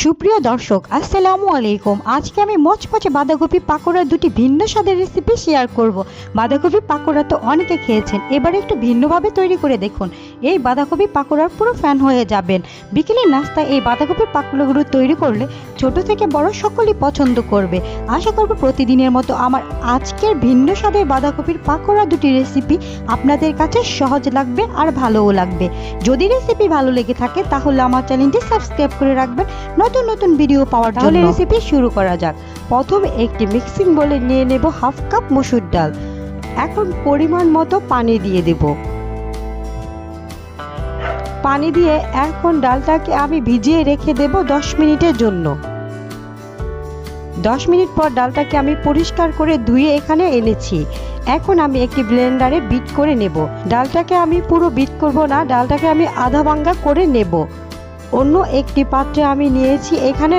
সুপ্রিয় দর্শক আসসালামু আলাইকুম। আজকে আমি মচমচে বাঁধাকপি পাকোড়ার দুটি ভিন্ন স্বাদের রেসিপি শেয়ার করব। বাঁধাকপি পাকোড়া তো অনেকে খেয়েছেন, এবার একটু ভিন্নভাবে তৈরি করে দেখুন। এই বাঁধাকপি পাকোড়ার পুরো ফ্যান হয়ে যাবেন। বিকেলের নাস্তায় এই বাঁধাকপির পাকোড়াগুলো তৈরি করলে ছোট থেকে বড় সকলেই পছন্দ করবে। আশা করব প্রতিদিনের মতো আমার আজকের ভিন্ন স্বাদের বাঁধাকপির পাকোড়া দুটি রেসিপি আপনাদের কাছে সহজ লাগবে আর ভালোও লাগবে। যদি রেসিপি ভালো লেগে থাকে তাহলে আমার চ্যানেলটি সাবস্ক্রাইব করে রাখবেন নতুন নতুন ভিডিও পাওয়ার জন্য। রেসিপি শুরু করা যাক। প্রথমে একটি মিক্সিং বোলে নিয়ে নেব হাফ কাপ মসুর ডাল। এখন পরিমাণ মতো পানি দিয়ে দেব। পানি দিয়ে এখন ডালটাকে আমি ভিজিয়ে রেখে দেব 10 মিনিটের জন্য। 10 মিনিট পর ডালটাকে আমি পরিষ্কার করে ধুয়ে এখানে এনেছি। এখন আমি একটি ব্লেন্ডারে বিট করে নেব। ডালটাকে আমি পুরো বিট করব না, ডালটাকে আমি আধা ভাঙ্গা করে নেব। অন্য একটি পাত্রে আমি নিয়েছি এখানে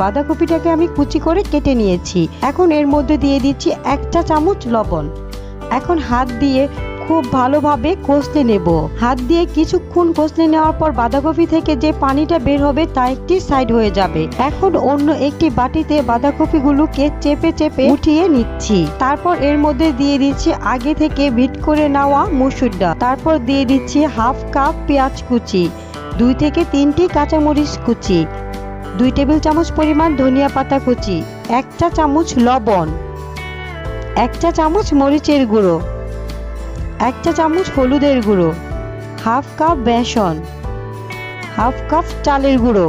বাঁধাকপিটাকে আমি কুচি করে কেটে নিয়েছি। এখন এর মধ্যে দিয়ে দিচ্ছি 1 চা চামচ লবণ। এখন হাত দিয়ে খুব ভালোভাবে কষলে নেব। হাত দিয়ে কিছুক্ষণ কষলে নেওয়ার পর বাঁধাকপি থেকে যে পানিটা বের হবে তা একটি সাইড হয়ে যাবে। এখন অন্য একটি বাটিতে বাঁধাকপিগুলোকে চেপে চেপে উঠিয়ে নিচ্ছি। তারপর এর মধ্যে দিয়ে দিচ্ছি আগে থেকে বিট করে নেওয়া মসুর ডাল। তারপর দিয়ে দিচ্ছি হাফ কাপ পেঁয়াজ কুচি, 2 থেকে 3টি কাঁচামরিচ কুচি, 2 টেবিল চামচ পরিমাণ ধনিয়া পাতা কুচি, 1 চা চামচ লবণ, 1 চা চামচ মরিচের গুঁড়ো, 1 চা চামচ হলুদের গুঁড়ো, হাফ কাপ বেসন, হাফ কাপ চালের গুঁড়ো।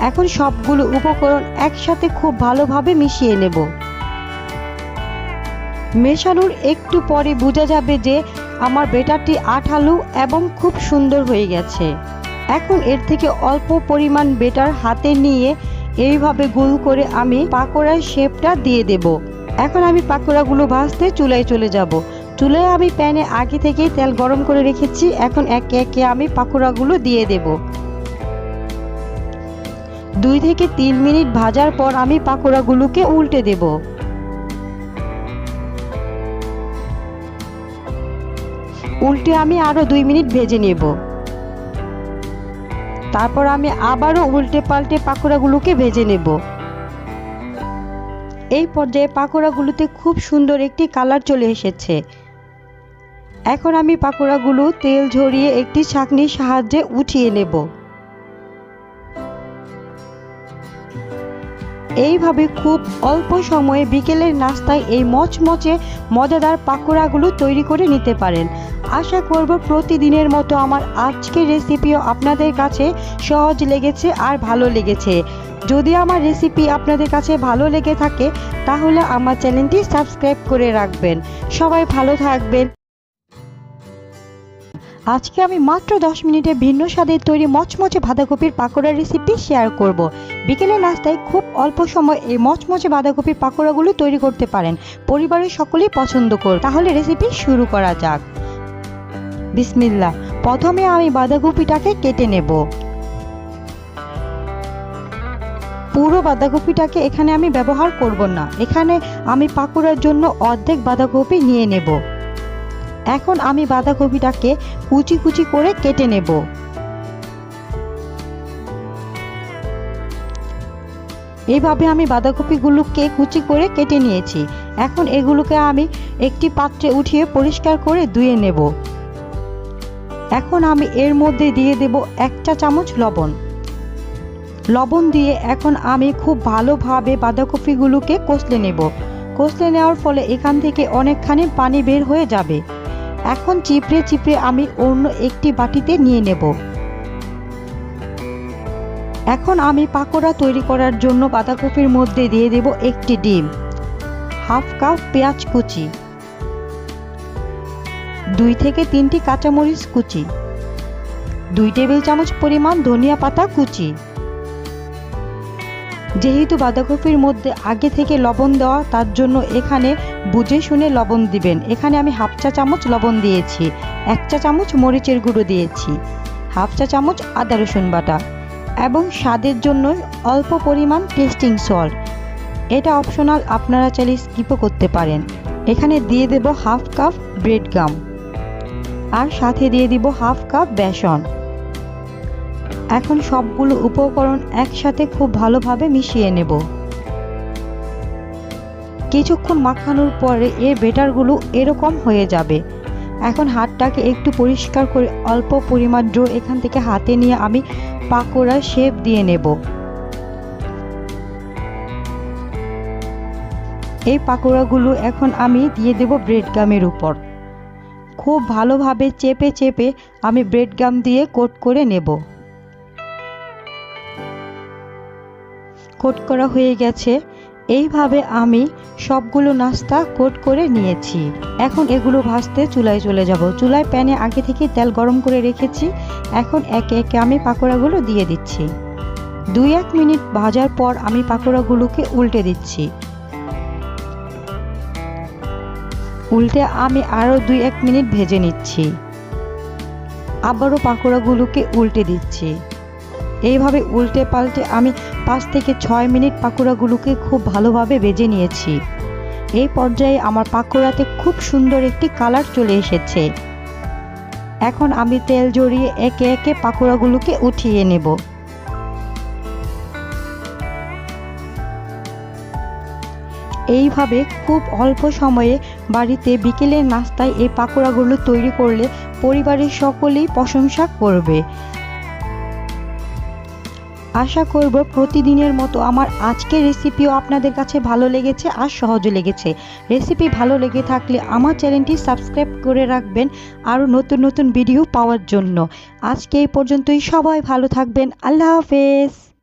এখন সবগুলো উপকরণ একসাথে খুব ভালোভাবে মিশিয়ে নেব। মেশানোর একটু পরে বোঝা যাবে যে আমার ব্যাটারটি আঠালো এবং খুব সুন্দর হয়ে গেছে। এখন এর থেকে অল্প পরিমাণ ব্যাটার হাতে নিয়ে এইভাবে গোল করে আমি পাকোড়ার শেপটা দিয়ে দেব। এখন আমি পাকোড়াগুলো ভাজতে চুলায় চলে যাব। চুলায় আমি প্যানে আগে থেকেই তেল গরম করে রেখেছি। এখন একে একে আমি পাকোড়াগুলো দিয়ে দেব। 2 থেকে 3 মিনিট ভাজার পর আমি পাকোড়াগুলোকে উল্টে দেব। উল্টে আমি আরো 2 মিনিট ভেজে নেব। তারপর আমি আবারও উল্টে পাল্টে পাকোড়াগুলোকে ভেজে নেব। এই পর্যায়ে পাকোড়াগুলোতে খুব সুন্দর একটি কালার চলে এসেছে। এখন আমি পাকোড়াগুলো তেল ঝরিয়ে একটি ছাঁকনির সাহায্যে উঠিয়ে নেব। এইভাবে খুব অল্প সময়ে বিকেলের নাস্তায় এই মচমচে মজাদার পাকোড়াগুলো তৈরি করে নিতে পারেন। আশা করব প্রতিদিনের মতো আমার আজকের রেসিপিও আপনাদের কাছে সহজ লেগেছে আর ভালো লেগেছে। যদি আমার রেসিপি আপনাদের কাছে ভালো লেগে থাকে তাহলে আমার চ্যানেলটি সাবস্ক্রাইব করে রাখবেন। সবাই ভালো থাকবেন। আজকে আমি মাত্র 10 মিনিটে ভিন্ন স্বাদের তৈরি মচমচে বাঁধাকপির পাকোড়ার রেসিপি শেয়ার করব। বিকেলের নাস্তায় খুব অল্প সময় এই মচমচে বাঁধাকপির পাকোড়াগুলো তৈরি করতে পারেন। পরিবারের সকলেই পছন্দ করবে। তাহলে রেসিপি শুরু করা যাক। বিসমিল্লাহ। প্রথমে আমি বাঁধাকপিটাকে কেটে নেব। পুরো বাঁধাকপিটাকে এখানে আমি ব্যবহার করব না। এখানে আমি পাকোড়ার জন্য অর্ধেক বাঁধাকপি নিয়ে নেব। এখন আমি বাঁধাকপিটাকে কুচি কুচি করে কেটে নেব। এইভাবে আমি বাঁধাকপিগুলোকে কুচি করে কেটে নিয়েছি। এখন এগুলোকে আমি একটি পাত্রে উঠিয়ে পরিষ্কার করে ধুয়ে নেব। এখন আমি এর মধ্যে দিয়ে দেব 1 চা চামচ লবণ। লবণ দিয়ে এখন আমি খুব ভালোভাবে বাঁধাকপিগুলোকে কষলে নেব। কষলে নেওয়ার ফলে এখান থেকে অনেকখানি পানি বের হয়ে যাবে। এখন চিপড়ে চিপড়ে আমি অন্য একটি বাটিতে নিয়ে নেব। এখন আমি পাকোড়া তৈরি করার জন্য বাঁধাকপির মধ্যে দিয়ে দেব একটি ডিম, হাফ কাপ পেঁয়াজ কুচি, 2 থেকে 3টি কাঁচামরিচ কুচি, 2 টেবিল চামচ পরিমাণ ধনিয়া পাতা কুচি। যেহেতু বাঁধাকপির মধ্যে আগে থেকে লবণ দেওয়া তার জন্য এখানে বুঝে শুনে লবণ দিবেন। এখানে আমি হাফ চা চামচ লবণ দিয়েছি, 1 চা চামচ মরিচের গুঁড়ো দিয়েছি, হাফ চা চামচ আদা রসুন বাটা এবং স্বাদের জন্য অল্প পরিমাণ টেস্টিং সল্ট। এটা অপশনাল, আপনারা চাইলে স্কিপও করতে পারেন। এখানে দিয়ে দেব হাফ কাপ ব্রেড গাম আর সাথে দিয়ে দিব হাফ কাপ বেসন। এখন সবগুলো উপকরণ একসাথে খুব ভালোভাবে মিশিয়ে নেব। কিছুক্ষণ মাখানোর পরে এর ব্যাটারগুলো এরকম হয়ে যাবে। এখন হাতটাকে একটু পরিষ্কার করে অল্প পরিমাণ ডো এখান থেকে হাতে নিয়ে আমি পাকোড়ার শেপ দিয়ে নেব। এই পাকোড়াগুলো এখন আমি দিয়ে দেব ব্রেড গামের উপর। খুব ভালোভাবে চেপে চেপে আমি ব্রেড গাম দিয়ে কোট করে নেব। কোট করা হয়ে গেছে। এইভাবে আমি সবগুলো নাস্তা কোট করে নিয়েছি। এখন এগুলো ভাজতে চুলায় চলে যাব। চুলায় প্যানে আগে থেকে তেল গরম করে রেখেছি। এখন একে একে আমি পাকোড়াগুলো দিয়ে দিচ্ছি। 2-1 মিনিট ভাজার পর আমি পাকোড়াগুলোকে উল্টে দিচ্ছি। উল্টে আমি আরও 2-1 মিনিট ভেজে নিচ্ছি। আবারও পাকোড়াগুলোকে উল্টে দিচ্ছি। এইভাবে উল্টে পাল্টে আমি 5 থেকে 6 মিনিট পাকোড়াগুলোকে খুব ভালোভাবে ভেজে নিয়েছি। এই পর্যায়ে আমার পাকোড়াতে খুব সুন্দর একটি কালার চলে এসেছে। এখন আমি তেল জড়িয়ে একে একে পাকোড়াগুলোকে উঠিয়ে নেব। এইভাবে খুব অল্প সময়ে বাড়িতে বিকেলের নাস্তায় এই পাকোড়াগুলো তৈরি করলে পরিবারের সকলেই প্রশংসা করবে। আশা করব প্রতিদিনের মতো আমার আজকের রেসিপিও আপনাদের কাছে ভালো লেগেছে আর সহজও লেগেছে। রেসিপি ভালো লেগে থাকলে আমার চ্যানেলটি সাবস্ক্রাইব করে রাখবেন আরও নতুন নতুন ভিডিও পাওয়ার জন্য। আজকে এই পর্যন্তই। সবাই ভালো থাকবেন। আল্লাহ হাফেজ।